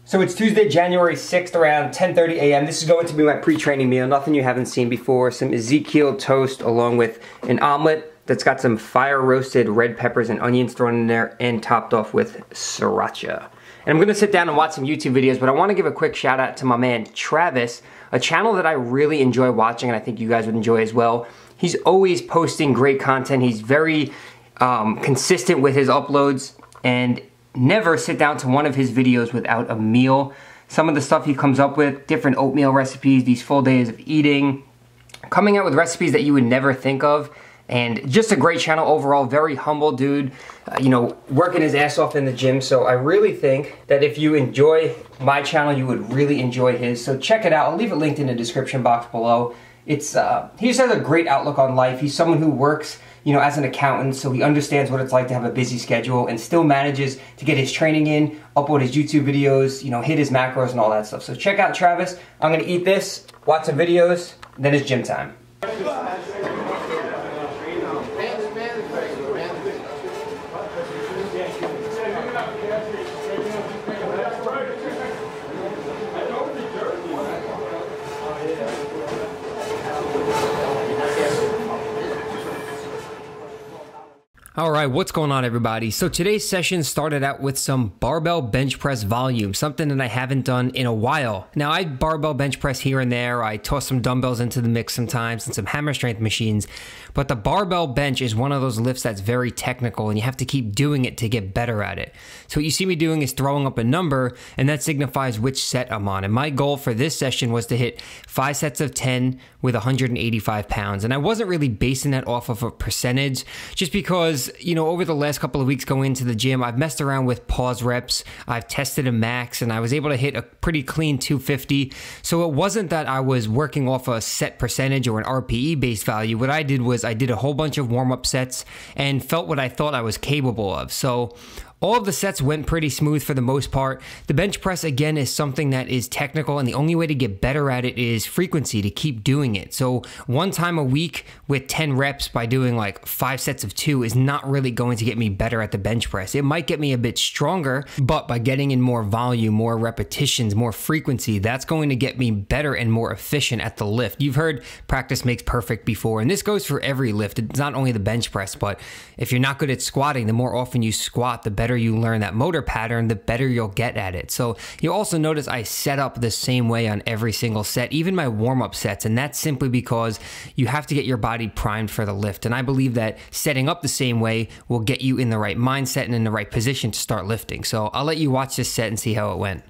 So it's Tuesday, January 6th around 10:30 a.m. This is going to be my pre-training meal. Nothing you haven't seen before. Some Ezekiel toast along with an omelet that's got some fire roasted red peppers and onions thrown in there and topped off with sriracha. And I'm gonna sit down and watch some YouTube videos, but I wanna give a quick shout out to my man Travis, a channel that I really enjoy watching and I think you guys would enjoy as well. He's always posting great content. He's very consistent with his uploads and never sit down to one of his videos without a meal. Some of the stuff he comes up with, different oatmeal recipes, these full days of eating, coming out with recipes that you would never think of, and just a great channel overall. Very humble dude, you know, working his ass off in the gym. So I really think that if you enjoy my channel, you would really enjoy his. So check it out. I'll leave it linked in the description box below. It's he just has a great outlook on life. He's someone who works, you know, as an accountant, so he understands what it's like to have a busy schedule and still manages to get his training in, upload his YouTube videos, you know, hit his macros and all that stuff. So check out Travis. I'm gonna eat this, watch some videos, then it's gym time. All right, what's going on everybody? So today's session started out with some barbell bench press volume, something that I haven't done in a while. Now I barbell bench press here and there, I toss some dumbbells into the mix sometimes and some hammer strength machines, but the barbell bench is one of those lifts that's very technical and you have to keep doing it to get better at it. So what you see me doing is throwing up a number and that signifies which set I'm on. And my goal for this session was to hit 5 sets of 10 with 185 pounds. And I wasn't really basing that off of a percentage just because, you know, over the last couple of weeks going into the gym, I've messed around with pause reps, I've tested a max, and I was able to hit a pretty clean 250. So it wasn't that I was working off a set percentage or an RPE based value. What I did was I did a whole bunch of warm-up sets and felt what I thought I was capable of. So all of the sets went pretty smooth for the most part. The bench press, again, is something that is technical, and the only way to get better at it is frequency, to keep doing it. So one time a week with 10 reps by doing like 5 sets of 2 is not really going to get me better at the bench press. It might get me a bit stronger, but by getting in more volume, more repetitions, more frequency, that's going to get me better and more efficient at the lift. You've heard practice makes perfect before, and this goes for every lift. It's not only the bench press, but if you're not good at squatting, the more often you squat, the better you learn that motor pattern, the better you'll get at it. So you'll also notice I set up the same way on every single set, even my warm-up sets, and that's simply because you have to get your body primed for the lift. And I believe that setting up the same way will get you in the right mindset and in the right position to start lifting. So I'll let you watch this set and see how it went.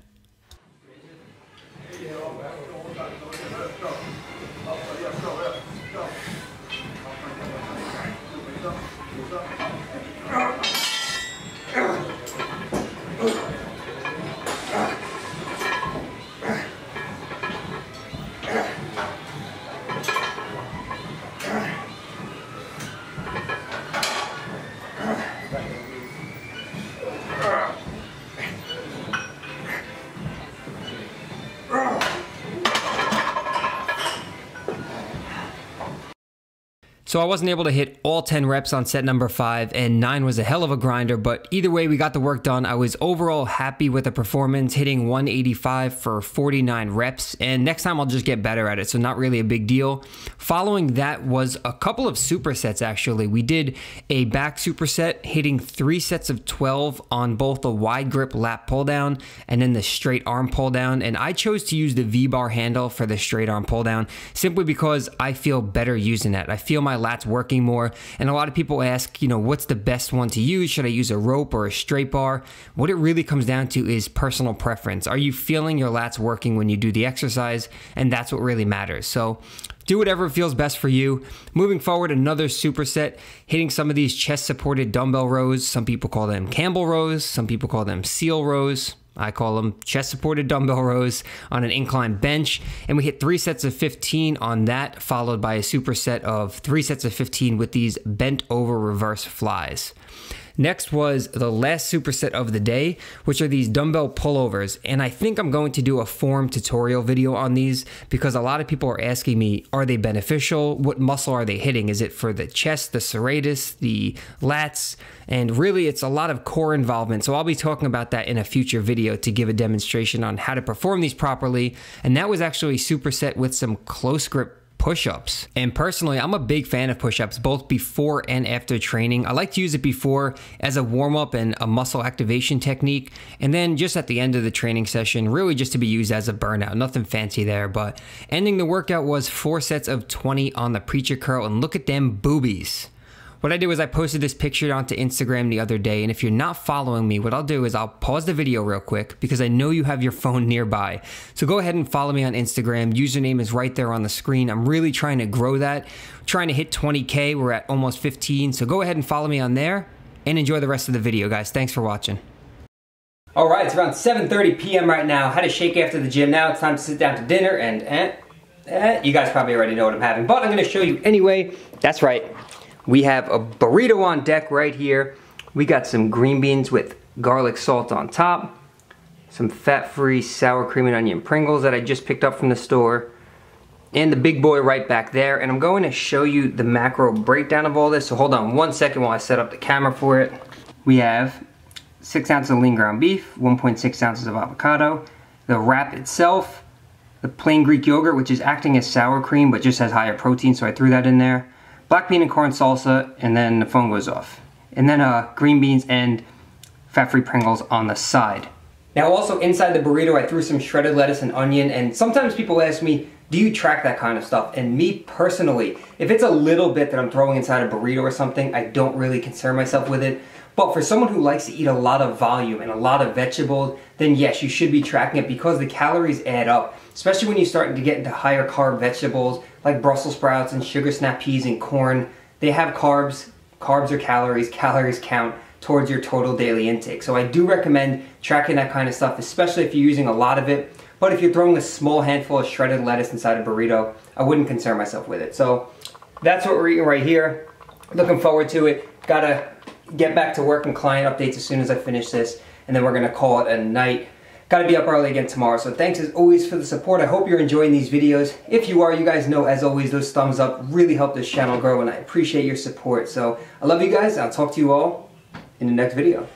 So I wasn't able to hit all 10 reps on set number 5, and 9 was a hell of a grinder, but either way, we got the work done. I was overall happy with the performance, hitting 185 for 49 reps, and next time I'll just get better at it, so not really a big deal. Following that was a couple of supersets, actually. We did a back superset, hitting 3 sets of 12 on both the wide grip lat pull down and then the straight arm pull down, and I chose to use the V-bar handle for the straight arm pull down simply because I feel better using that. I feel my lats working more, and a lot of people ask, you know, what's the best one to use? Should I use a rope or a straight bar? What it really comes down to is personal preference. Are you feeling your lats working when you do the exercise? And that's what really matters. So do whatever feels best for you. Moving forward, another superset, hitting some of these chest supported dumbbell rows. Some people call them Campbell rows, some people call them seal rows. I call them chest-supported dumbbell rows on an incline bench, and we hit 3 sets of 15 on that, followed by a superset of 3 sets of 15 with these bent over reverse flies. Next was the last superset of the day, which are these dumbbell pullovers. And I think I'm going to do a form tutorial video on these because a lot of people are asking me, are they beneficial? What muscle are they hitting? Is it for the chest, the serratus, the lats? And really it's a lot of core involvement. So I'll be talking about that in a future video to give a demonstration on how to perform these properly. And that was actually a superset with some close grip push-ups. And personally, I'm a big fan of push-ups both before and after training. I like to use it before as a warm-up and a muscle activation technique, and then just at the end of the training session, really just to be used as a burnout. Nothing fancy there, but ending the workout was 4 sets of 20 on the preacher curl, and look at them boobies. What I did was I posted this picture onto Instagram the other day, and if you're not following me, what I'll do is I'll pause the video real quick because I know you have your phone nearby. So go ahead and follow me on Instagram. Username is right there on the screen. I'm really trying to grow that. I'm trying to hit 20K. We're at almost 15. So go ahead and follow me on there and enjoy the rest of the video, guys. Thanks for watching. All right, it's around 7:30 p.m. right now. Had a shake after the gym. Now it's time to sit down to dinner and you guys probably already know what I'm having, but I'm going to show you anyway. That's right. We have a burrito on deck right here. We got some green beans with garlic salt on top, some fat-free sour cream and onion Pringles that I just picked up from the store, and the big boy right back there. And I'm going to show you the macro breakdown of all this, so hold on 1 second while I set up the camera for it. We have 6 ounces of lean ground beef, 1.6 ounces of avocado, the wrap itself, the plain Greek yogurt, which is acting as sour cream but just has higher protein, so I threw that in there. Black bean and corn salsa, and then the phone goes off. And then green beans and fat-free Pringles on the side. Now also inside the burrito I threw some shredded lettuce and onion, and sometimes people ask me, do you track that kind of stuff? And me personally, if it's a little bit that I'm throwing inside a burrito or something, I don't really concern myself with it. But for someone who likes to eat a lot of volume and a lot of vegetables, then yes, you should be tracking it because the calories add up, especially when you're starting to get into higher carb vegetables like Brussels sprouts and sugar snap peas and corn. They have carbs. Carbs are calories. Calories count towards your total daily intake. So I do recommend tracking that kind of stuff, especially if you're using a lot of it. But if you're throwing a small handful of shredded lettuce inside a burrito, I wouldn't concern myself with it. So that's what we're eating right here. Looking forward to it. Gotta get back to work and client updates as soon as I finish this, and then we're gonna call it a night. Gotta be up early again tomorrow, so thanks as always for the support. I hope you're enjoying these videos. If you are, you guys know as always those thumbs up really help this channel grow, and I appreciate your support. So I love you guys, and I'll talk to you all in the next video.